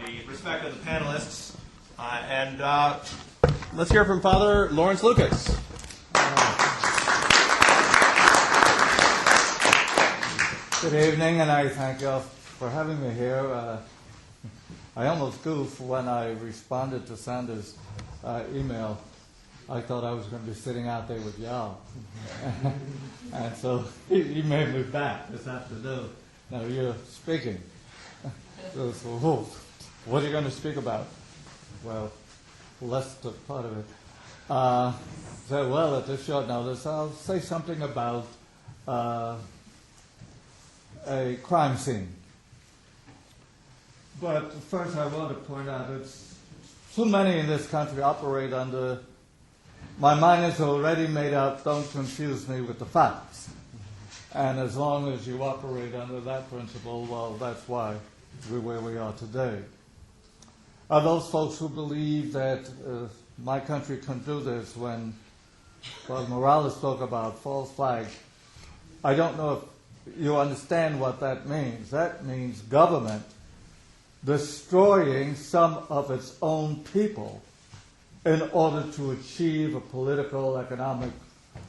the respect of the panelists. And let's hear from Father Lawrence Lucas. Good evening, and I thank you for having me here. I almost goofed when I responded to Sanders' email. I thought I was going to be sitting out there with y'all. And so he made me back this afternoon. Now you're speaking. So, what are you going to speak about? Well, less the part of it. At this short notice, I'll say something about a crime scene. But first I want to point out that too many in this country operate under, my mind is already made up, don't confuse me with the facts. And as long as you operate under that principle, well, that's why we're where we are today. Are those folks who believe that my country can do this when Morales spoke about false flags? I don't know if you understand what that means. That means government destroying some of its own people in order to achieve a political, economic,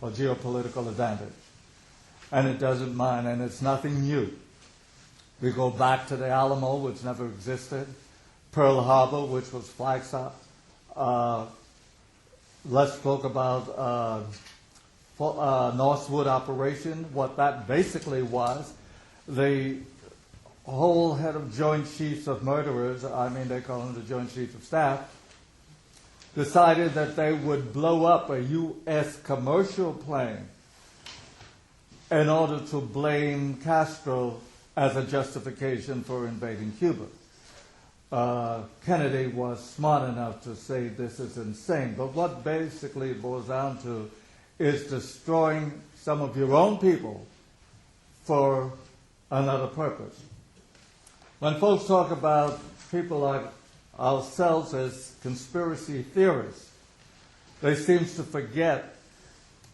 or geopolitical advantage. And it doesn't mind, and it's nothing new. We go back to the Alamo, which never existed, Pearl Harbor, which was Flagstaff. Let's talk about Northwood operation, what that basically was. The whole head of Joint Chiefs of Murderers, they call them the Joint Chiefs of Staff, decided that they would blow up a U.S. commercial plane in order to blame Castro as a justification for invading Cuba. Kennedy was smart enough to say this is insane, but what basically it boils down to is destroying some of your own people for another purpose. When folks talk about people like ourselves as conspiracy theorists, they seem to forget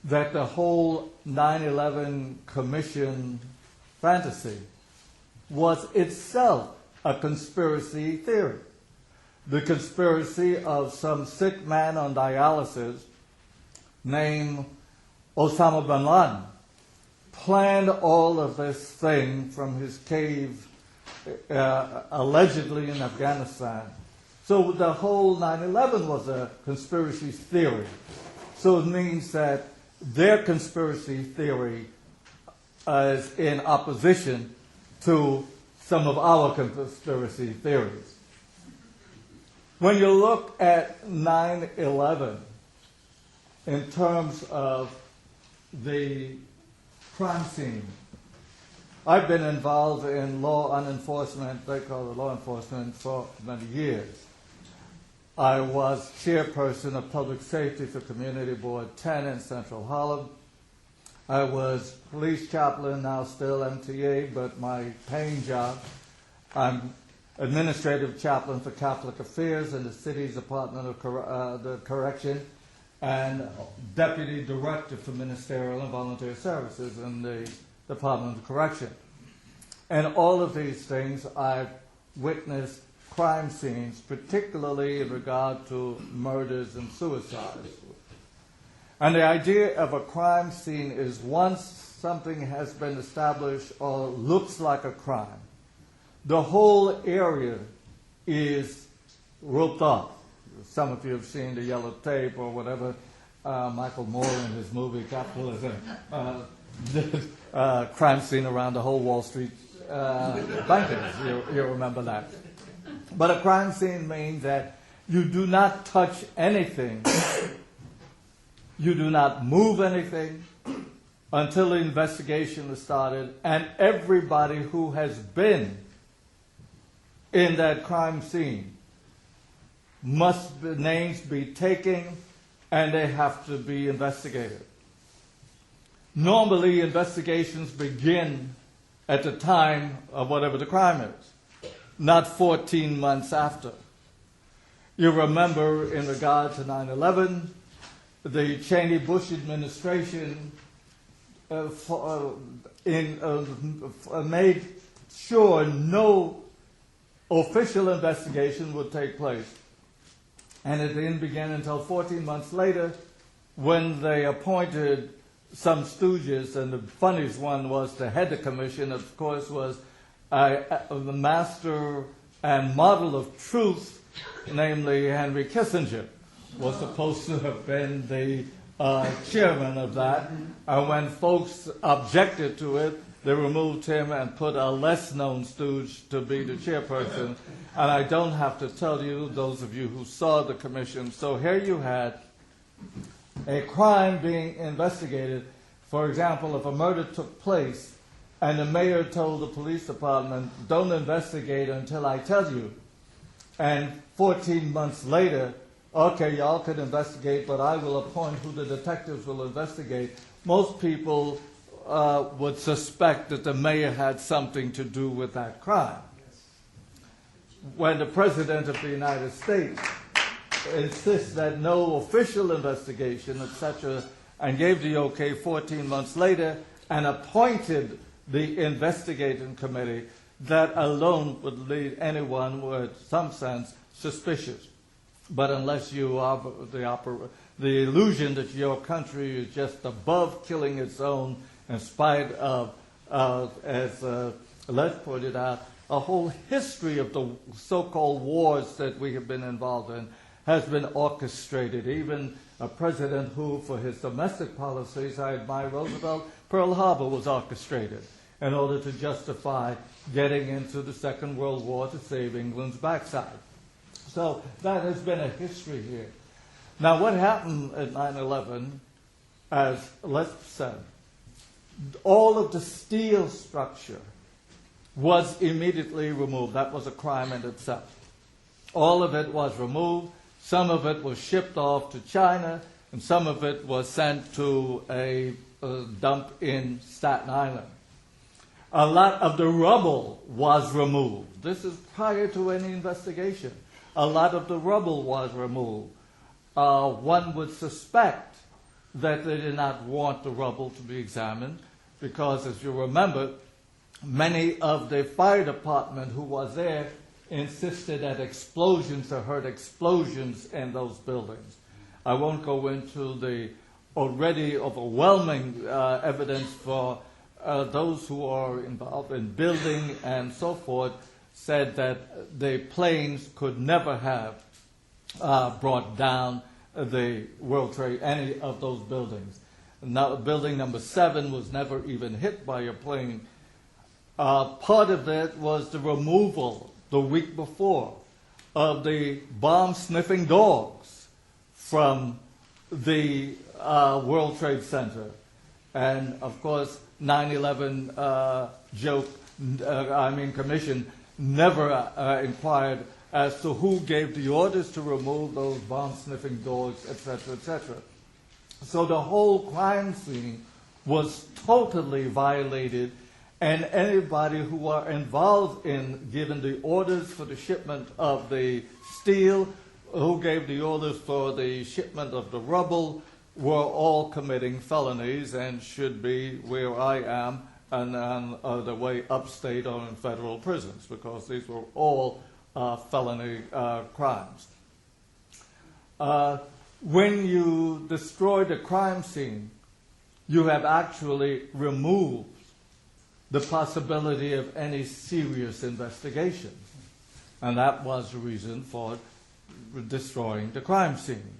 that the whole 9/11 Commission fantasy was itself a conspiracy theory. The conspiracy of some sick man on dialysis named Osama bin Laden planned all of this thing from his cave, allegedly in Afghanistan. So the whole 9/11 was a conspiracy theory. So it means that their conspiracy theory is in opposition to some of our conspiracy theories. When you look at 9/11 in terms of the crime scene, I've been involved in law enforcement, they call it law enforcement, for many years. I was chairperson of Public Safety for Community Board 10 in Central Harlem. I was police chaplain, now still MTA, but my paying job, I'm administrative chaplain for Catholic Affairs in the city's Department of the Correction, and deputy director for ministerial and volunteer services in the Department of Correction. And all of these things I've witnessed crime scenes, particularly in regard to murders and suicides. And the idea of a crime scene is once something has been established or looks like a crime, the whole area is roped off. Some of you have seen the yellow tape or whatever Michael Moore in his movie Capitalism crime scene around the whole Wall Street bankers. You remember that. But a crime scene means that you do not touch anything, you do not move anything until the investigation is started, and everybody who has been in that crime scene names be taken, and they have to be investigated. Normally, investigations begin at the time of whatever the crime is, not 14 months after. You remember, in regard to 9/11, the Cheney-Bush administration made sure no official investigation would take place. And it didn't begin until 14 months later when they appointed some stooges, and the funniest one was to head the commission, of course, was the master and model of truth, namely Henry Kissinger, was supposed to have been the chairman of that. And when folks objected to it, they removed him and put a less-known stooge to be the chairperson. And I don't have to tell you, those of you who saw the commission, so here you had a crime being investigated. For example, if a murder took place and the mayor told the police department, don't investigate until I tell you, and 14 months later, okay, y'all can investigate, but I will appoint who the detectives will investigate, most people would suspect that the mayor had something to do with that crime. When the President of the United States insists that no official investigation, etc., and gave the okay 14 months later and appointed the investigating committee, that alone would lead anyone with some sense suspicious. But unless you have the illusion that your country is just above killing its own, in spite of, as Les pointed out, a whole history of the so-called wars that we have been involved in has been orchestrated. Even a president who, for his domestic policies, I admire Roosevelt, Pearl Harbor was orchestrated in order to justify getting into the Second World War to save England's backside. So that has been a history here. Now, what happened at 9/11, as Les said, all of the steel structure was immediately removed. That was a crime in itself. All of it was removed. Some of it was shipped off to China, and some of it was sent to a dump in Staten Island. A lot of the rubble was removed. This is prior to any investigation. A lot of the rubble was removed. One would suspect that they did not want the rubble to be examined because, as you remember, many of the fire department who was there insisted that explosions or heard explosions in those buildings. I won't go into the already overwhelming evidence for those who are involved in building and so forth, said that the planes could never have brought down the World Trade, any of those buildings. Now, building number 7 was never even hit by a plane. Part of it was the removal the week before of the bomb-sniffing dogs from the World Trade Center. And, of course, 9/11 commission never inquired as to who gave the orders to remove those bomb-sniffing dogs, etc., etc. So the whole crime scene was totally violated, and anybody who were involved in giving the orders for the shipment of the steel, who gave the orders for the shipment of the rubble, were all committing felonies and should be where I am and on the way upstate or in federal prisons, because these were all felony crimes. When you destroy the crime scene, you have actually removed the possibility of any serious investigation. And that was the reason for destroying the crime scene.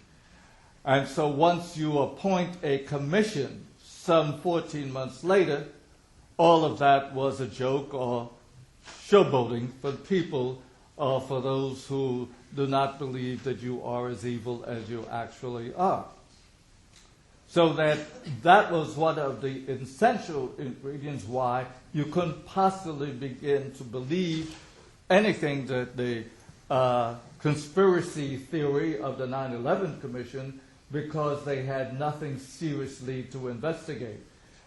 And so once you appoint a commission some 14 months later, all of that was a joke or showboating for people or for those who do not believe that you are as evil as you actually are. So that was one of the essential ingredients why you couldn't possibly begin to believe anything that the conspiracy theory of the 9/11 Commission, because they had nothing seriously to investigate.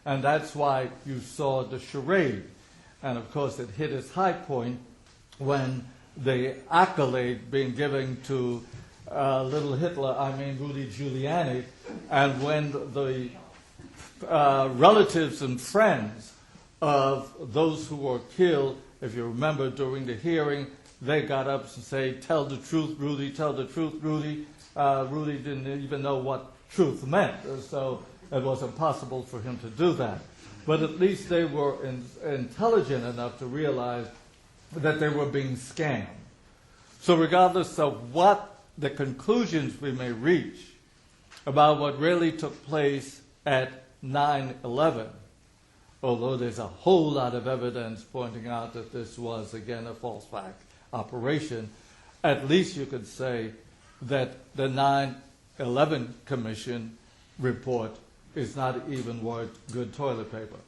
And that's why you saw the charade. And of course it hit its high point when the accolade being given to little Hitler, Rudy Giuliani, and when the relatives and friends of those who were killed, if you remember during the hearing, they got up and say, "Tell the truth, Rudy, tell the truth, Rudy." Rudy didn't even know what truth meant, so it was impossible for him to do that. But at least they were intelligent enough to realize that they were being scammed. So regardless of what the conclusions we may reach about what really took place at 9/11, although there's a whole lot of evidence pointing out that this was, again, a false flag operation, at least you could say that the 9/11 Commission report is not even worth good toilet paper.